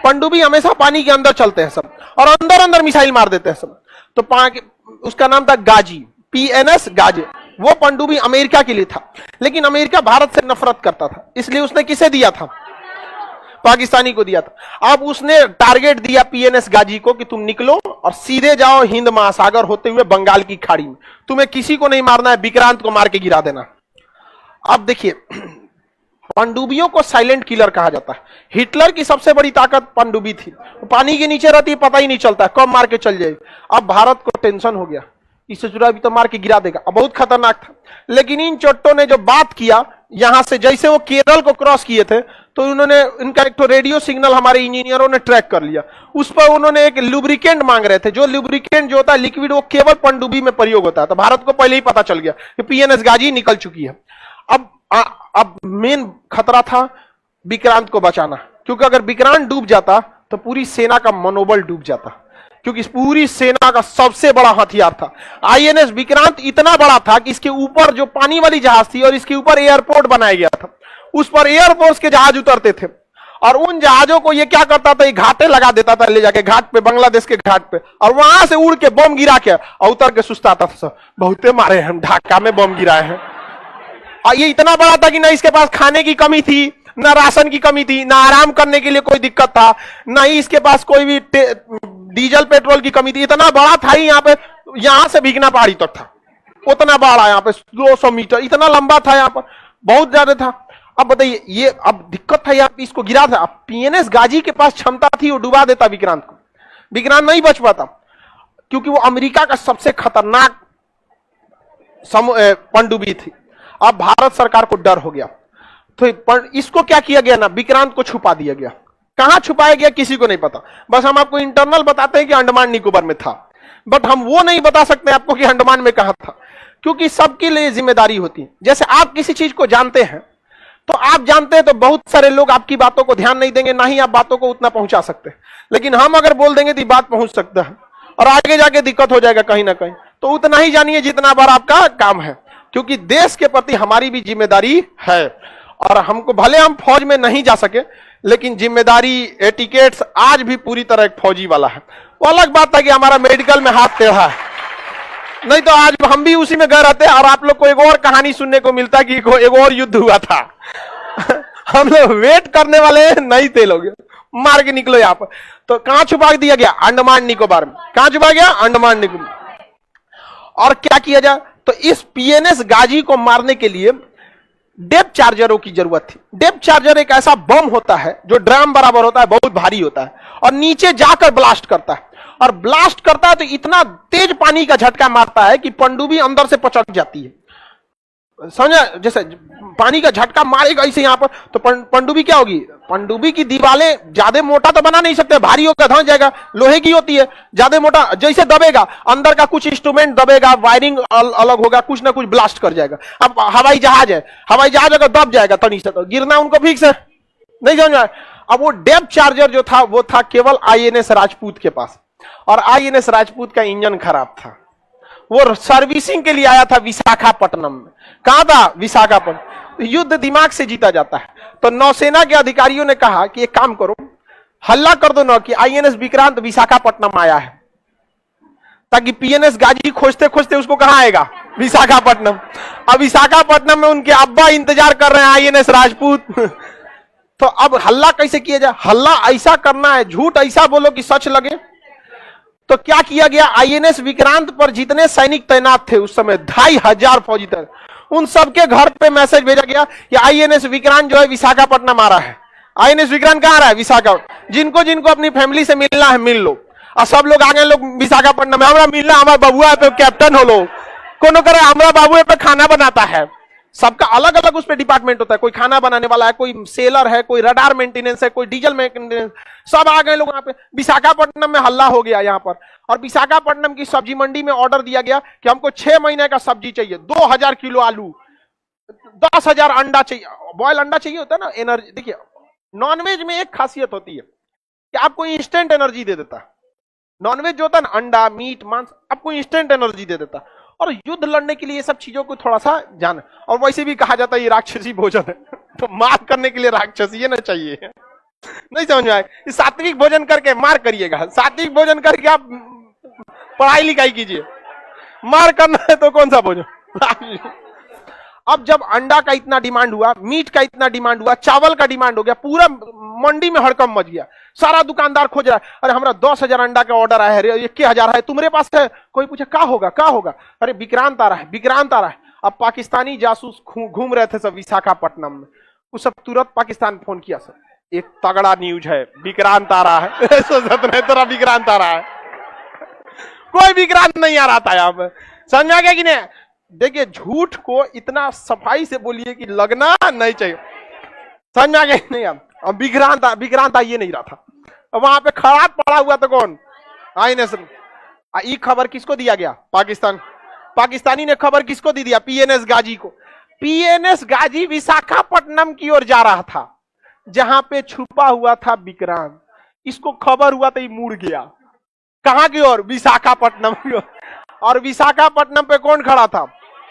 पनडुब्बी हमेशा पानी के अंदर चलते हैं सब, और अंदर अंदर मिसाइल मार देते हैं सब। तो उसका नाम था गाजी, PNS गाजी। वो पनडुब्बी अमेरिका के लिए था, लेकिन अमेरिका भारत से नफरत करता था, इसलिए उसने किसे दिया था? पाकिस्तानी को दिया था। अब उसने टारगेट दिया PNS गाजी को कि तुम निकलो और सीधे जाओ हिंद महासागर होते हुए बंगाल की खाड़ी में, तुम्हें किसी को नहीं मारना है, विक्रांत को मार के गिरा देना। अब देखिए, पनडुब्बियों को साइलेंट किलर कहा जाता है। हिटलर की सबसे बड़ी ताकत पनडुब्बी थी, पानी के नीचे रहती है, पता ही नहीं चलता कब मार के चल जाएगी। अब भारत को टेंशन हो गया, इससे जुड़ा भी तो मार के गिरा देगा। अब बहुत खतरनाक था, लेकिन इन चोट्टों ने जो बात किया यहां से, जैसे वो केरल को क्रॉस किए थे, तो उन्होंने इनका एक तो रेडियो सिग्नल हमारे इंजीनियरों ने ट्रैक कर लिया, उस पर उन्होंने एक लुब्रिकेंट मांग रहे थे। जो लुब्रिकेंट जो होता है लिक्विड, वो केवल पनडुब्बी में प्रयोग होता है। तो भारत को पहले ही पता चल गया कि PNS गाजी निकल चुकी है। अब मेन खतरा था विक्रांत को बचाना, क्योंकि अगर विक्रांत डूब जाता तो पूरी सेना का मनोबल डूब जाता, क्योंकि पूरी सेना का सबसे बड़ा हथियार था INS विक्रांत। इतना बड़ा था कि इसके ऊपर जो पानी वाली जहाज थी और इसके ऊपर एयरपोर्ट बनाया गया था, उस पर एयरफोर्स के जहाज उतरते थे, और उन जहाजों को ये क्या करता था, ये घाटे लगा देता था ले जाके घाट पे, बांग्लादेश के घाट पे, और वहां से उड़ के बम गिरा के और उतर के सुस्ताता था। बहुते मारे हम ढाका में बम गिराए हैं। और ये इतना बड़ा था कि ना इसके पास खाने की कमी थी, ना राशन की कमी थी, ना आराम करने के लिए कोई दिक्कत था, ना ही इसके पास कोई भी डीजल पेट्रोल की कमी थी। इतना बड़ा था ही, यहाँ पे, यहां से भीगना पहाड़ी तक था, उतना बड़ा, यहाँ पे 200 मीटर इतना लंबा था, यहाँ पर बहुत ज्यादा था। अब बताइए, ये अब दिक्कत था, यहाँ पे इसको गिरा था। अब PNS गाजी के पास क्षमता थी, वो डुबा देता विक्रांत को, विक्रांत नहीं बच पाता, क्योंकि वो अमेरिका का सबसे खतरनाक पनडुब्बी थी। अब भारत सरकार को डर हो गया, तो इसको क्या किया गया ना, विक्रांत को छुपा दिया गया। कहां छुपाया गया किसी को नहीं पता, बस हम आपको इंटरनल बताते हैं कि अंडमान निकोबार में था, बट हम वो नहीं बता सकते आपको कि अंडमान में कहां था, क्योंकि सबके लिए जिम्मेदारी होती है। जैसे आप किसी चीज को जानते हैं, तो आप जानते हैं तो बहुत सारे लोग आपकी बातों को ध्यान नहीं देंगे, ना ही आप बातों को उतना पहुंचा सकते हैं। लेकिन हम अगर बोल देंगे तो बात पहुंच सकता है, और आगे जाके दिक्कत हो जाएगा कहीं ना कहीं। तो उतना ही जानिए जितना बार आपका काम है, क्योंकि देश के प्रति हमारी भी जिम्मेदारी है। और हमको, भले हम फौज में नहीं जा सके, लेकिन जिम्मेदारी, एटिकेट्स आज भी पूरी तरह एक फौजी वाला है। वो अलग बात था कि हमारा मेडिकल में हाथ टेढ़ा है, नहीं तो आज हम भी उसी में गए रहते, और आप लोग को एक और कहानी सुनने को मिलता कि एक और युद्ध हुआ था। हम लोग वेट करने वाले नहीं थे, लोग मार के निकलो यहाँ पर। तो कहां छुपा दिया गया? अंडमान निकोबार में। कहां छुपा गया? अंडमान निकोबार। और क्या किया जाए, तो इस PNS गाजी को मारने के लिए डेप्थ चार्जरों की जरूरत थी। डेप्थ चार्जर एक ऐसा बम होता है जो ड्रम बराबर होता है, बहुत भारी होता है, और नीचे जाकर ब्लास्ट करता है, और ब्लास्ट करता है तो इतना तेज पानी का झटका मारता है कि पनडुब्बी अंदर से पचक जाती है। समझा? जैसे पानी का झटका मारेगा इसे यहां पर, तो पनडुब्बी क्या होगी, पनडुब्बी की दीवारें ज्यादा मोटा तो बना नहीं सकते, भारी होकर धंस जाएगा, लोहे की होती है, ज्यादा मोटा जैसे दबेगा, अंदर का कुछ इंस्ट्रूमेंट दबेगा, वायरिंग अलग होगा, कुछ ना कुछ ब्लास्ट कर जाएगा। अब हवाई जहाज है, हवाई जहाज अगर दब जाएगा तनी से, तो गिरना उनको फिक्स है, नहीं समझ में। अब वो डेप्थ चार्जर जो था, वो था केवल INS राजपूत के पास, और INS राजपूत का इंजन खराब था। वो सर्विसिंग के लिए आया था विशाखापट्टनम में। कहां था? विशाखापट्टनम। युद्ध दिमाग से जीता जाता है। तो नौसेना के अधिकारियों ने कहा कि एक काम करो, हल्ला कर दो ना कि INS विक्रांत विशाखापट्टनम आया है, ताकि PNS गाजी खोजते खोजते उसको कहां आएगा? विशाखापट्टनम। अब विशाखापट्टनम में उनके अब्बा इंतजार कर रहे हैं, INS राजपूत। तो अब हल्ला कैसे किया जाए? हल्ला ऐसा करना है, झूठ ऐसा बोलो कि सच लगे। तो क्या किया गया, INS विक्रांत पर जितने सैनिक तैनात थे उस समय 2500 फौजी थे, उन सबके घर पे मैसेज भेजा गया कि INS विक्रांत जो है विशाखापट्टनम आ रहा है। INS विक्रांत कहां आ रहा है? विशाखापट्टनम। जिनको जिनको अपनी फैमिली से मिलना है मिल लो, और सब लोग आ गए, लोग विशाखापट्टनम में, हमारा मिलना, हमारा बबुआ पे कैप्टन हो लो, कोनो करे हमारा बाबू पे खाना बनाता है। सबका अलग अलग उस पर डिपार्टमेंट होता है, कोई खाना बनाने वाला है, कोई सेलर है, कोई रडार मेंटेनेंस है, कोई डीजल मेंटेनेंस, सब आ गए लोग यहाँ पे। विशाखापट्टनम में हल्ला हो गया यहाँ पर, और विशाखापट्टनम की सब्जी मंडी में ऑर्डर दिया गया कि हमको 6 महीने का सब्जी चाहिए, 2000 किलो आलू, 10,000 अंडा चाहिए, बॉयल अंडा चाहिए होता है ना, एनर्जी। देखिए, नॉनवेज में एक खासियत होती है कि आपको इंस्टेंट एनर्जी दे देता है। नॉनवेज जो होता है ना, अंडा, मीट, मांस, आपको इंस्टेंट एनर्जी दे देता है। और युद्ध लड़ने के लिए ये सब चीजों को थोड़ा सा जान, और वैसे भी कहा जाता है ये राक्षसी भोजन है, तो मार करने के लिए राक्षसी ना चाहिए। नहीं समझ में आए, सात्विक भोजन करके मार करिएगा, सात्विक भोजन करके आप पढ़ाई लिखाई कीजिए, मार करना है तो कौन सा भोजन। अब जब अंडा का इतना डिमांड हुआ, मीट का इतना डिमांड हुआ, चावल का डिमांड हो गया, पूरा मंडी में हड़कम मच गया, सारा दुकानदार खोज रहा है, अरे हमारा 10,000 अंडा का ऑर्डर आया है, 21,000 है, तुम्हारे पास है? कोई पूछे क्या होगा क्या होगा, अरे विक्रांत आ रहा है, विक्रांत आ रहा है। अब पाकिस्तानी जासूस घूम रहे थे सब विशाखापट्टनम में, वो सब तुरंत पाकिस्तान फोन किया, सर एक तगड़ा न्यूज है, विक्रांत आ रहा है। तेरा विक्रांत आ रहा है, कोई विक्रांत नहीं आ रहा था यहाँ पे, समझ में आ गया कि नहीं। देखिए झूठ को इतना सफाई से बोलिए कि लगना नहीं चाहिए, समझ में आ गया नहीं। अब विक्रांत आ ये नहीं रहा था, वहां पे खराब पड़ा हुआ तो कौन, INS। ये खबर किसको दिया गया, पाकिस्तानी ने खबर किसको दी दिया, PNS गाजी को। PNS गाजी विशाखापट्टनम की ओर जा रहा था, जहां पे छुपा हुआ था विक्रांत। इसको खबर हुआ तो ये मुड़ गया, कहां की ओर, विशाखापट्टनम की ओर। और विशाखापट्टनम पे कौन खड़ा था,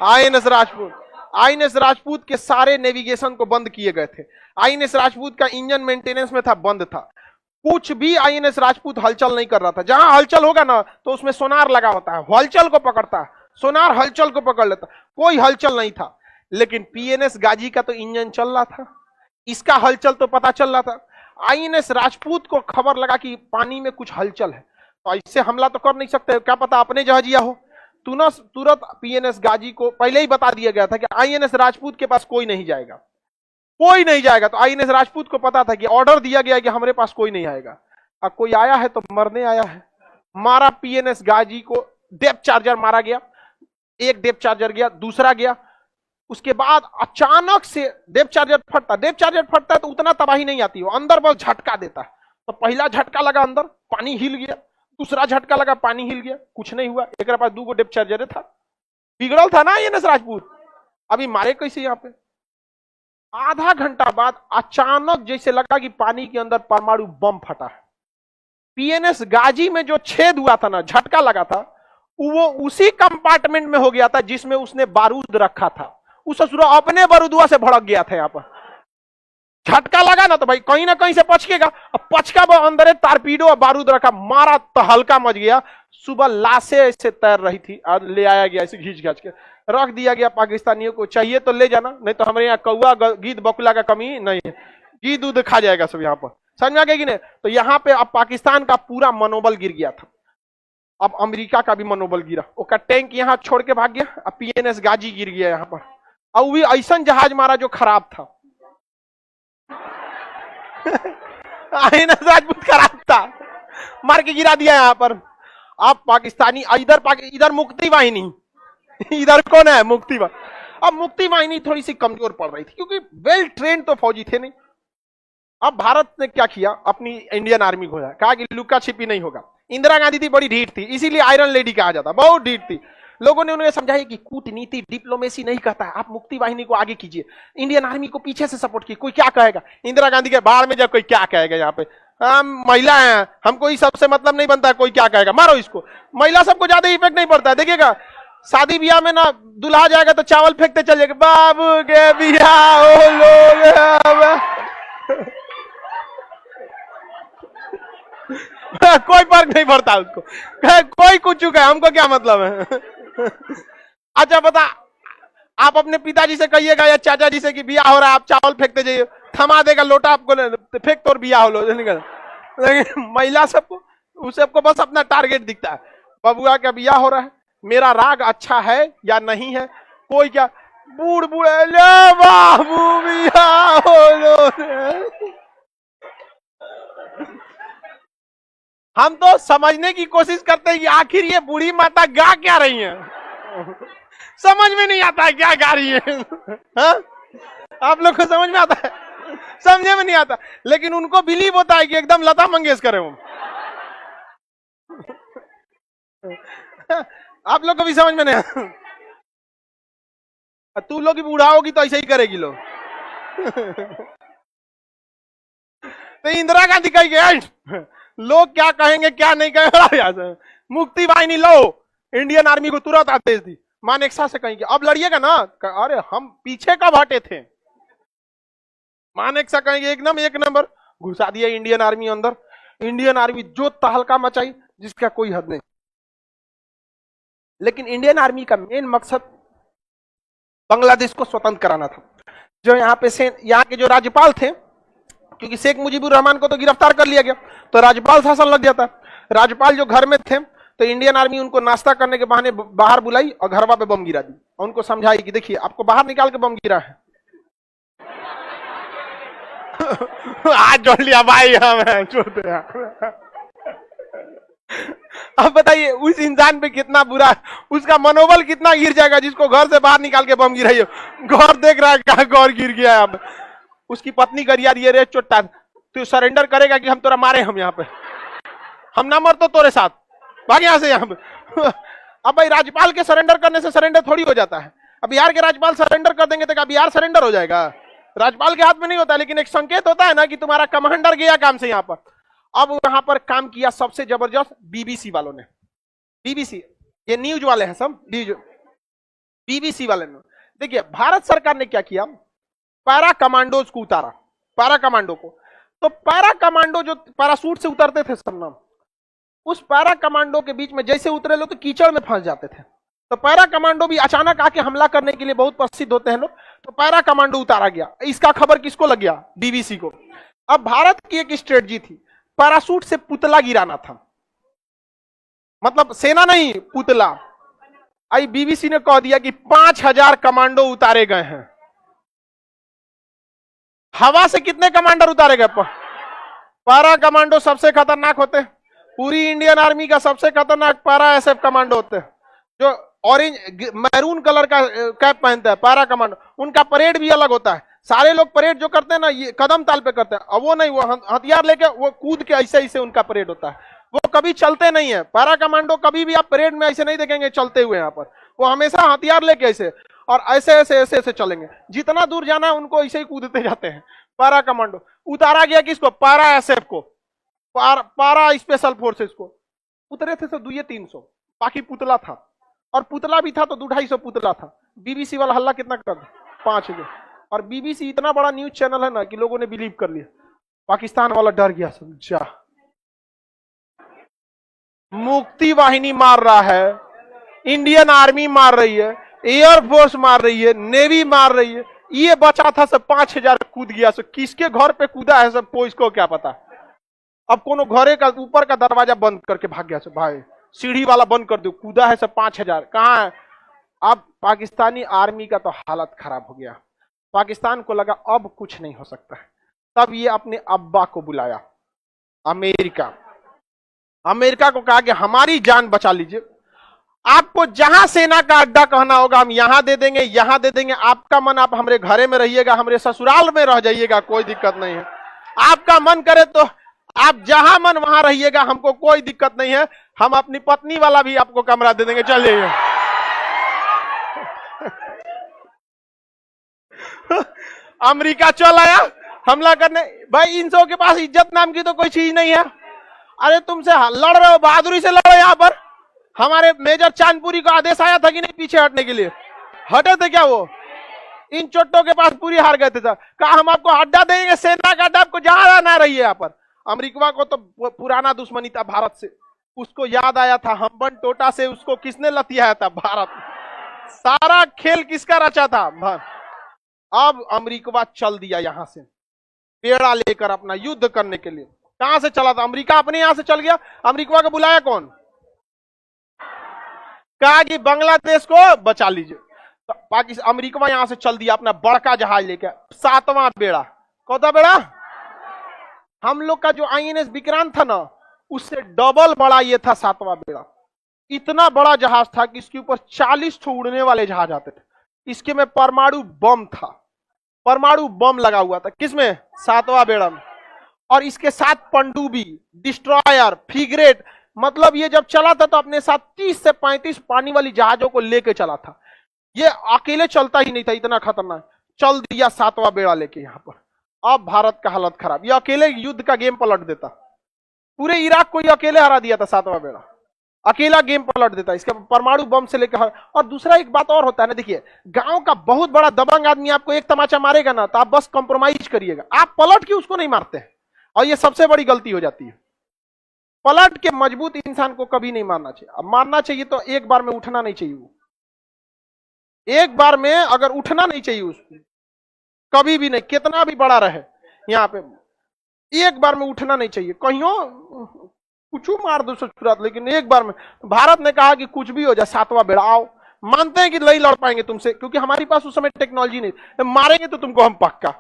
INS राजपूत। INS राजपूत के सारे नेविगेशन को बंद किए गए थे, INS राजपूत का इंजन मेंटेनेंस में था, बंद था, कुछ भी INS राजपूत हलचल नहीं कर रहा था। जहां हलचल होगा ना तो उसमें सोनार लगा होता है, हलचल को पकड़ता है, सोनार हलचल को पकड़ लेता, कोई हलचल नहीं था। लेकिन PNS गाजी का तो इंजन चल रहा था, इसका हलचल तो पता चल रहा था। INS राजपूत को खबर लगा कि पानी में कुछ हलचल है, तो इससे हमला तो कर नहीं सकते, क्या पता अपने जहाजिया हो। तुरंत PNS गाजी को पहले ही बता दिया गया था कि INS राजपूत के पास कोई नहीं जाएगा, कोई नहीं जाएगा। तो INS राजपूत को पता था कि ऑर्डर दिया गया कि हमारे पास कोई नहीं आएगा, अब कोई आया है तो मरने आया है। मारा PNS गाजी को, डेप्थ चार्जर मारा गया, एक डेप्थ चार्जर गया, दूसरा गया। उसके बाद अचानक से डेप्थ चार्जर फटता है तो उतना तबाही नहीं आती, वो अंदर बस झटका देता है। तो पहला झटका लगा अंदर, पानी हिल गया, दूसरा झटका लगा, पानी हिल गया, कुछ नहीं हुआ। एक पास 2 डेप्थ चार्जर था, बिगड़ल था ना INS राजपूत, अभी मारे कैसे यहाँ पे। आधा घंटा बाद अचानक जैसे लगा कि पानी के अंदर परमाणु बम फटा है। PNS गाजी में जो छेद हुआ था ना, झटका लगा था, वो उसी कंपार्टमेंट में हो गया था जिसमें उसने बारूद रखा था। उस ससुरा अपने बारूदुआ से भड़क गया था। यहाँ पर झटका लगा ना तो भाई कहीं ना कहीं से पचकेगा, अब पचका वो अंदर तारपीडो और बारूद रखा, मारा तो हल्का मच गया। सुबह लाशें ऐसे तैर रही थी और ले आया गया, ऐसे घींच घाच के रख दिया गया। पाकिस्तानियों को चाहिए तो ले जाना, नहीं तो हमारे यहाँ कौआ गीद बकुला का कमी नहीं है, गीद दूध खा जाएगा सब यहाँ पर, समझ में आ गया कि नहीं। तो यहाँ पे अब पाकिस्तान का पूरा मनोबल गिर गया था, अब अमेरिका का भी मनोबल गिरा, उसका टैंक यहाँ छोड़ के भाग गया। अब PNS गाजी गिर गया यहाँ पर, और भी ऐसा जहाज मारा जो खराब था। INS राजपूत खराब था, मार के गिरा दिया यहाँ पर। अब पाकिस्तानी इधर मुक्ति वाहिनी, इधर कौन है, मुक्ति वाहिनी। अब मुक्ति वाहिनी थोड़ी सी कमजोर पड़ रही थी क्योंकि वेल ट्रेन तो फौजी थे नहीं। अब भारत ने क्या किया, अपनी इंडियन आर्मी को कहा कि लुका छिपी नहीं होगा। इंदिरा गांधी थी बड़ी ढीठ थी, इसीलिए आयरन लेडी कहा जाता, बहुत ढीठ थी। लोगों ने उन्हें समझाया कि कूटनीति डिप्लोमेसी नहीं कहता है, आप मुक्ति वाहिनी को आगे कीजिए, इंडियन आर्मी को पीछे से सपोर्ट कीजिए, कोई क्या कहेगा। इंदिरा गांधी के बाढ़ में जब कोई क्या कहेगा, यहाँ पे हम महिला हैं, हमको इस सबसे मतलब नहीं बनता है, कोई क्या कहेगा, मारो इसको। महिला सबको ज्यादा इफेक्ट नहीं पड़ता है, देखिएगा शादी ब्याह में ना दुल्हा जाएगा तो चावल फेंकते चल जाएगा, बाबू के बियाह हो लोग। कोई फर्क नहीं पड़ता उसको, कोई कुछ चुका है, हमको क्या मतलब है। अच्छा बता, आप अपने पिताजी से कहिएगा या चाचा जी से कि बियाह हो रहा है, आप चावल फेंकते जाइए, थमा देगा लोटा आपको, फेंक तो बियाह हो लो। लेकिन महिला सबको बस अपना टारगेट दिखता है, बबुआ का बियाह हो रहा है, मेरा राग अच्छा है या नहीं है, कोई क्या बूढ़ बूढ़े ले बाबू बियाह हो लो। हम तो समझने की कोशिश करते हैं कि आखिर ये बूढ़ी माता गा क्या रही है, समझ में नहीं आता है क्या गा रही है। हा? आप लोग को समझ में आता है, समझे में नहीं आता, लेकिन उनको बिलीव होता है कि एकदम लता मंगेशकर है वो। आप लोग को भी समझ में नहीं आता, तू लोग भी बूढ़ा होगी तो ऐसे ही करेगी लोग। तो इंदिरा गांधी कही गए, लोग क्या कहेंगे क्या नहीं कहेंगे, मुक्ति वाहिनी लो, इंडियन आर्मी को तुरंत आदेश दी। मानेकशा से कहेंगे अब लड़िएगा ना, अरे हम पीछे कब हटे थे। मानेकशा कहेंगे एकदम एक नंबर, घुसा दिया इंडियन आर्मी अंदर। इंडियन आर्मी जो तहलका मचाई जिसका कोई हद नहीं। लेकिन इंडियन आर्मी का मेन मकसद बांग्लादेश को स्वतंत्र कराना था। जो यहाँ के जो राज्यपाल थे, क्योंकि शेख मुजीबुर रहमान को तो गिरफ्तार कर लिया गया, तो राज्यपाल शासन लग जाता। राज्यपाल जो घर में थे, तो इंडियन आर्मी उनको नाश्ता करने के बहाने बाहर बुलाई और घरवा पे बम गिरा दी और उनको समझाई कि देखिए आपको बाहर निकाल के बम गिरा है। आज जोड़ लिया भाई हमें छोटे। अब बताइए उस इंसान पे कितना बुरा, उसका मनोबल कितना गिर जाएगा जिसको घर से बाहर निकाल के बम गिराइए। घर देख रहा है कहा घर गिर गया। अब उसकी पत्नी कर यार ये रे चोटा, तू सरेंडर करेगा कि हम तोरा मारे, हम यहाँ पे हम ना मर तो तोरे साथ भाग यहाँ से यहाँ पे। अब भाई राज्यपाल के सरेंडर करने से सरेंडर थोड़ी हो जाता है। अब बिहार के राज्यपाल सरेंडर कर देंगे तो क्या बिहार सरेंडर हो जाएगा? राज्यपाल के हाथ में नहीं होता, लेकिन एक संकेत होता है ना कि तुम्हारा कमांडर गया काम से यहाँ पर। अब वहां पर काम किया सबसे जबरदस्त बीबीसी वालों ने। बीबीसी ये न्यूज वाले हैं सब, बीबीसी वाले ने। देखिए भारत सरकार ने क्या किया, पैरा कमांडोज को उतारा, पैरा कमांडो को। तो पैरा कमांडो जो पैरासूट से उतरते थे सब नाम, उस पैरा कमांडो के बीच में जैसे उतरे लोग तो कीचड़ में फंस जाते थे। तो पैरा कमांडो भी अचानक आके हमला करने के लिए बहुत प्रसिद्ध होते हैं लोग, तो पैरा कमांडो उतारा गया। इसका खबर किसको लग गया? बीबीसी को। अब भारत की एक स्ट्रेटजी थी, पैरासूट से पुतला गिराना था, मतलब सेना नहीं पुतला। आई बीबीसी ने कह दिया कि 5000 कमांडो उतारे गए हैं। हवा से कितने कमांडर उतारे गए? पैरा कमांडो सबसे खतरनाक होते हैं। पूरी इंडियन आर्मी का सबसे खतरनाक पैरा एसएफ कमांडो होते हैं, जो ऑरेंज मैरून कलर का कैप पहनते हैं, पैरा कमांडो। उनका परेड भी अलग होता है। सारे लोग परेड जो करते हैं ना, ये कदम ताल पे करते हैं। अब वो नहीं, वो हथियार लेके वो कूद के ऐसे ऐसे उनका परेड होता है। वो कभी चलते नहीं है। पैरा कमांडो कभी भी आप परेड में ऐसे नहीं देखेंगे चलते हुए। यहाँ पर वो हमेशा हथियार लेके ऐसे और ऐसे ऐसे ऐसे ऐसे चलेंगे। जितना दूर जाना है उनको ऐसे ही कूदते जाते हैं। पैरा कमांडो उतारा गया किसको? पैरा एसएफ को, पैरा स्पेशल फोर्सेस को। उतरे थे तो 200-300, बाकी पुतला था, और पुतला भी था तो 250 पुतला था। बीबीसी वाला हल्ला कितना कर दिया? 5000। और बीबीसी इतना बड़ा न्यूज चैनल है ना कि लोगों ने बिलीव कर लिया। पाकिस्तान वाला डर गया, समझा। मुक्ति वाहिनी मार रहा है, इंडियन आर्मी मार रही है, एयरफोर्स मार रही है, नेवी मार रही है, ये बचा था सब 5000 कूद गया। सो किसके घर पे कूदा है सब को इसको क्या पता। अब कोनो घरे का ऊपर का दरवाजा बंद करके भाग गया सब, भाई सीढ़ी वाला बंद कर दो, कूदा है सब 5000। कहां है? अब पाकिस्तानी आर्मी का तो हालत खराब हो गया। पाकिस्तान को लगा अब कुछ नहीं हो सकता है। तब ये अपने अब्बा को बुलाया, अमेरिका। अमेरिका को कहा कि हमारी जान बचा लीजिए, आपको जहां सेना का अड्डा कहना होगा हम यहां दे देंगे, यहां दे देंगे। आपका मन, आप हमारे घरे में रहिएगा, हमारे ससुराल में रह जाइएगा, कोई दिक्कत नहीं है। आपका मन करे तो आप जहां मन वहां रहिएगा, हमको कोई दिक्कत नहीं है। हम अपनी पत्नी वाला भी आपको कमरा दे देंगे, चलिए। अमेरिका चल आया हमला करने। भाई इन सब के पास इज्जत नाम की तो कोई चीज नहीं है। अरे तुमसे लड़ रहे हो, बहादुरी से लड़ो। यहाँ पर हमारे मेजर चांदपुरी का आदेश आया था कि नहीं पीछे हटने के लिए? हटे थे क्या वो? इन चोटों के पास पूरी हार गए थे सर। कहा हम आपको अड्डा देंगे, सेना का अड्डा, आपको जहां ना रही है। यहाँ पर अमेरिका को तो पुराना दुश्मनी था भारत से, उसको याद आया था हम्बन टोटा से उसको किसने लतियाया था? भारत। सारा खेल किसका रचा था? अब अमेरिका चल दिया यहां से पेड़ा लेकर अपना युद्ध करने के लिए। कहां से चला था? अमेरिका अपने यहां से चल गया। अमेरिका को बुलाया कौन? कहा कि बांग्लादेश को बचा लीजिए। तो पाकिस्तान अमेरिका यहां से चल दिया अपना बड़का जहाज लेकर, 7वां बेड़ा। कौन सा बेड़ा? हम लोग का जो आईएनएस विक्रांत था ना, उससे डबल बड़ा ये था 7वां बेड़ा। इतना बड़ा जहाज था कि इसके ऊपर 40 ठो उड़ने वाले जहाज आते थे। इसके में परमाणु बम था, परमाणु बम लगा हुआ था। किसमें? 7वां बेड़ा में। और इसके साथ पनडुब्बी, डिस्ट्रॉयर, फ्रिगेट, मतलब ये जब चला था तो अपने साथ 30 से 35 पानी वाली जहाजों को लेके चला था। ये अकेले चलता ही नहीं था, इतना खतरनाक। चल दिया 7वां बेड़ा लेके यहां पर। अब भारत का हालत खराब। ये अकेले युद्ध का गेम पलट देता। पूरे इराक को ये अकेले हरा दिया था 7वां बेड़ा, अकेला गेम पलट देता। इसका परमाणु बम से लेकर। और दूसरा एक बात और होता है ना, देखिए गांव का बहुत बड़ा दबंग आदमी आपको एक तमाचा मारेगा ना, तो आप बस कॉम्प्रोमाइज करिएगा, आप पलट के उसको नहीं मारते हैं। और ये सबसे बड़ी गलती हो जाती है। पलट के मजबूत इंसान को कभी नहीं मारना चाहिए। अब मारना चाहिए तो एक बार में उठना नहीं चाहिए। वो एक बार में अगर उठना नहीं चाहिए उसको, कभी भी नहीं, कितना भी बड़ा रहे यहाँ पे, एक बार में उठना नहीं चाहिए। कहियो कुछ मार दो ससुरात, लेकिन एक बार में। भारत ने कहा कि कुछ भी हो जाए, सातवां बेड़ा आओ। मानते हैं कि नहीं लड़ पाएंगे तुमसे, क्योंकि हमारे पास उस समय टेक्नोलॉजी नहीं, मारेंगे तो तुमको हम पक्का।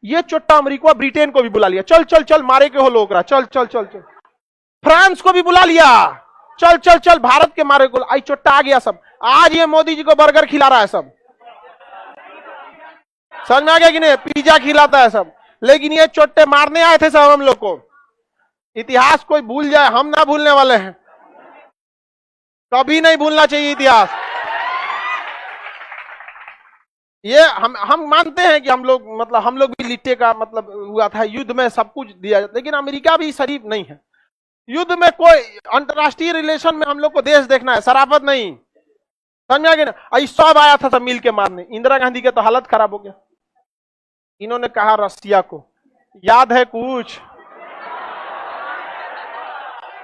ये चोट्टा अमेरिका ब्रिटेन को भी बुला लिया, चल चल चल मारे के हो लोग, चल चल चल चल। फ्रांस को भी बुला लिया, चल चल चल भारत के मारे को। आई चोट्टा आ गया सब। आज ये मोदी जी को बर्गर खिला रहा है सब, समझ में आ गया कि नहीं? पिज्जा खिलाता है सब। लेकिन ये चोट्टे मारने आए थे सब हम लोग को। इतिहास कोई भूल जाए, हम ना भूलने वाले हैं, कभी नहीं भूलना चाहिए इतिहास। ये हम मानते हैं कि हम लोग भी लिट्टे का मतलब हुआ था, युद्ध में सब कुछ दिया जाता, लेकिन अमेरिका भी शरीफ नहीं है। युद्ध में कोई अंतरराष्ट्रीय रिलेशन में हम लोग को देश देखना है, शराफत नहीं। समझ आ गया ना? सब आया था सब मिल के मारने। इंदिरा गांधी के तो हालत खराब हो गया। इन्होंने कहा रसिया को, याद है कुछ?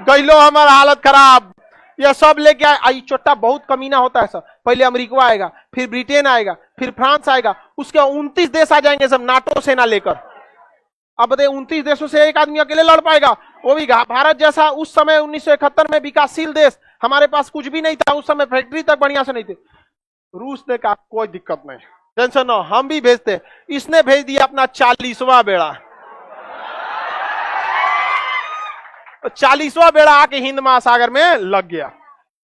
गइलो हमारा हालत खराब। ये सब लेके आई चोट्टा बहुत कमीना होता है सब। पहले अमेरिका आएगा, फिर ब्रिटेन आएगा, फिर फ्रांस आएगा, उसके 29 देश आ जाएंगे सब नाटो सेना लेकर। अब बताइए 29 देशों से एक आदमी अकेले लड़ पाएगा? वो भी भारत जैसा उस समय 1971 में विकासशील देश, हमारे पास कुछ भी नहीं था उस समय, फैक्ट्री तक बढ़िया से नहीं थे। रूस ने कहा कोई दिक्कत नहीं, टेंशन न, हम भी भेजते। इसने भेज दिया अपना 40वां बेड़ा। 40वां बेड़ा आके हिंद महासागर में लग गया।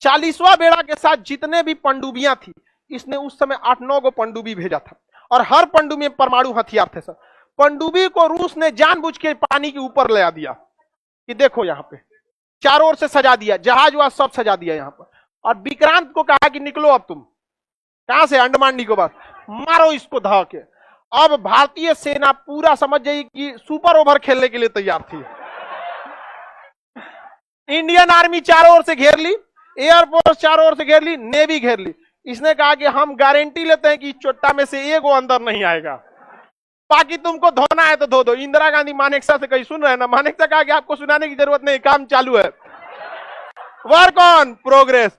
40वां बेड़ा के साथ जितने भी पनडुब्बियां थी, इसने उस समय 8-9 गो पनडुब्बी भेजा था, और हर पनडुब्बी में परमाणु हथियार थे सर। पनडुब्बी को रूस ने जानबूझ के पानी के ऊपर ले आ दिया कि देखो यहाँ पे, चारों ओर से सजा दिया, जहाज वहाज सब सजा दिया यहाँ पर। और विक्रांत को कहा कि निकलो अब तुम, कहां से? अंडमान निकोबार, मारो इसको धा के। अब भारतीय सेना पूरा समझ जाइए कि सुपर ओवर खेलने के लिए तैयार थी। इंडियन आर्मी चारों ओर से घेर ली, एयरफोर्स चारों ओर से घेर ली, नेवी घेर ली। इसने कहा कि हम गारंटी लेते हैं कि चोट्टा में से एक वो अंदर नहीं आएगा, बाकी तुमको धोना है तो धो दो। इंदिरा गांधी मानेकशा से कहीं सुन रहे हैं ना? मानेकशा कहा कि आपको सुनाने की जरूरत नहीं, काम चालू है, वर्क ऑन प्रोग्रेस।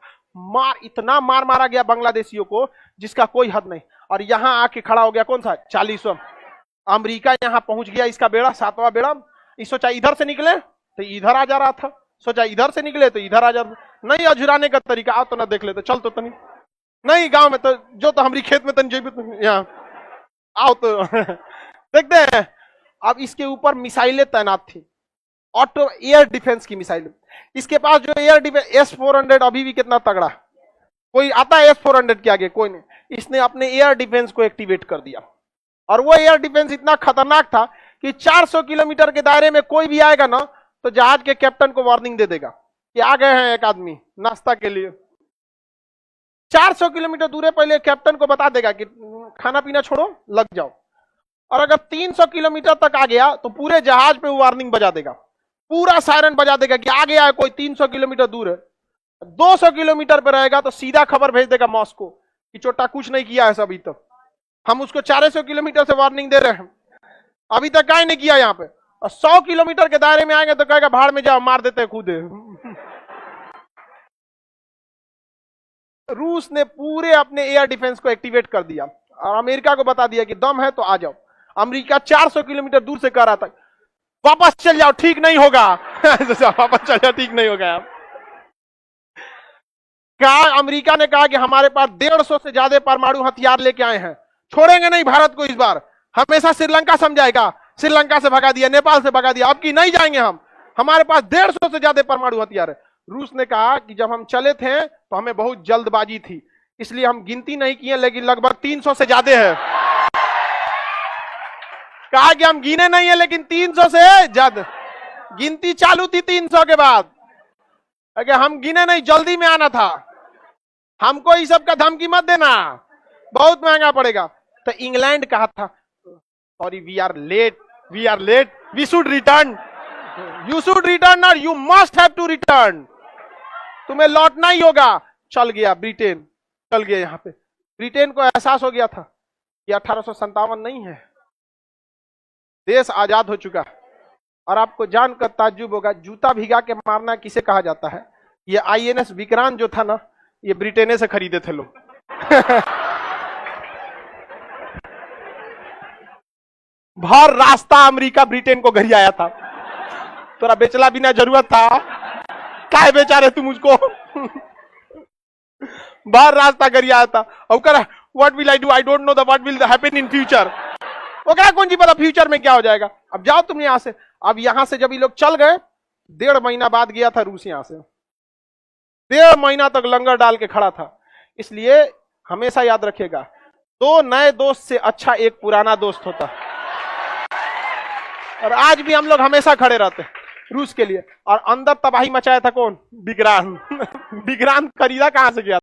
इतना मार मारा गया बांग्लादेशियों को जिसका कोई हद नहीं। और यहां आके खड़ा हो गया कौन सा? 40वां। अमेरिका यहां पहुंच गया, इसका बेड़ा 7वां बेड़ा। सोचा इधर से निकले तो इधर आ जा रहा था, सोचा इधर से निकले तो इधर आ जा। नहीं, अझुराने का तरीका, आओ तो ना देख लेते, चल तो तनी नहीं गांव में तो जो तो हमारी खेत में तनी जेबी यहाँ आओ तो देखते हैं। अब इसके ऊपर मिसाइलें तैनात थी, ऑटो एयर डिफेंस की मिसाइल। इसके पास जो एयर डिफेंस S-400 अभी भी कितना तगड़ा, कोई आता है S-400 के आगे? कोई नहीं। इसने अपने एयर डिफेंस को एक्टिवेट कर दिया, और वो एयर डिफेंस इतना खतरनाक था कि 400 किलोमीटर के दायरे में कोई भी आएगा ना तो जहाज के कैप्टन को वार्निंग दे देगा कि आ गए हैं एक आदमी नाश्ता के लिए। 400 किलोमीटर दूर पहले कैप्टन को बता देगा कि खाना पीना छोड़ो, लग जाओ। और अगर 300 किलोमीटर तक आ गया तो पूरे जहाज पे वार्निंग बजा देगा, पूरा सायरन बजा देगा कि आ गया है कोई, 300 किलोमीटर दूर है। 200 किलोमीटर पे रहेगा तो सीधा खबर भेज देगा मॉस्को कि चोट्टा कुछ नहीं किया है अभी तक, हम उसको 400 किलोमीटर से वार्निंग दे रहे हैं, अभी तक क्या नहीं किया यहाँ पे। और 100 किलोमीटर के दायरे में आएंगे तो कहेगा भाड़ में जाओ, मार देते हैं खुद। रूस ने पूरे अपने एयर डिफेंस को एक्टिवेट कर दिया और अमेरिका को बता दिया कि दम है तो आ जाओ। अमेरिका 400 किलोमीटर दूर से कह रहा था वापस चल जाओ, ठीक नहीं होगा। वापस चल जाओ, ठीक नहीं होगा। कहा, अमेरिका ने कहा कि हमारे पास 150 से ज्यादा परमाणु हथियार लेके आए हैं, छोड़ेंगे नहीं भारत को इस बार। हमेशा श्रीलंका समझाएगा, श्रीलंका से भगा दिया, नेपाल से भगा दिया, अब की नहीं जाएंगे हम, हमारे पास 150 से ज्यादा परमाणु हथियार है। रूस ने कहा कि जब हम चले थे तो हमें बहुत जल्दबाजी थी, इसलिए हम गिनती नहीं किए, लेकिन लगभग 300 से ज्यादा है। कहा कि हम गिने नहीं है लेकिन 300 से ज्यादा, गिनती चालू थी 300 के बाद। अगर हम गिने नहीं, जल्दी में आना था, हमको इस सब का धमकी मत देना, बहुत महंगा पड़ेगा। तो इंग्लैंड कहा था sorry we are late, we should return, you should return और you must have to return, तुम्हें लौटना ही होगा। चल गया ब्रिटेन, चल गया। यहाँ पे ब्रिटेन को एहसास हो गया था कि 1857 नहीं है, देश आजाद हो चुका। और आपको जानकर ताज्जुब होगा, जूता भिगा के मारना किसे कहा जाता है? ये आईएनएस विक्रांत जो था ना, ये ब्रिटेन से खरीदे थे लोग। भर रास्ता अमेरिका ब्रिटेन को घरी आया था। तोरा बेचला बिना जरूरत था, काय बेचा रहे तुम मुझको? बाहर रास्ता घरी आया था। और कह what will I do, I don't know the what will happen in future. वो कह कौन जी पता फ्यूचर में क्या हो जाएगा। अब जाओ तुम यहां से। अब यहां से जब ये लोग चल गए, 1.5 महीना बाद गया था रूस यहां से, 1.5 महीना तक लंगर डाल के खड़ा था। इसलिए हमेशा याद रखिएगा, 2 नए दोस्त से अच्छा एक पुराना दोस्त होता। और आज भी हम लोग हमेशा खड़े रहते हैं रूस के लिए। और अंदर तबाही मचाया था कौन? विक्रांत। विक्रांत खरीदा कहां से गया?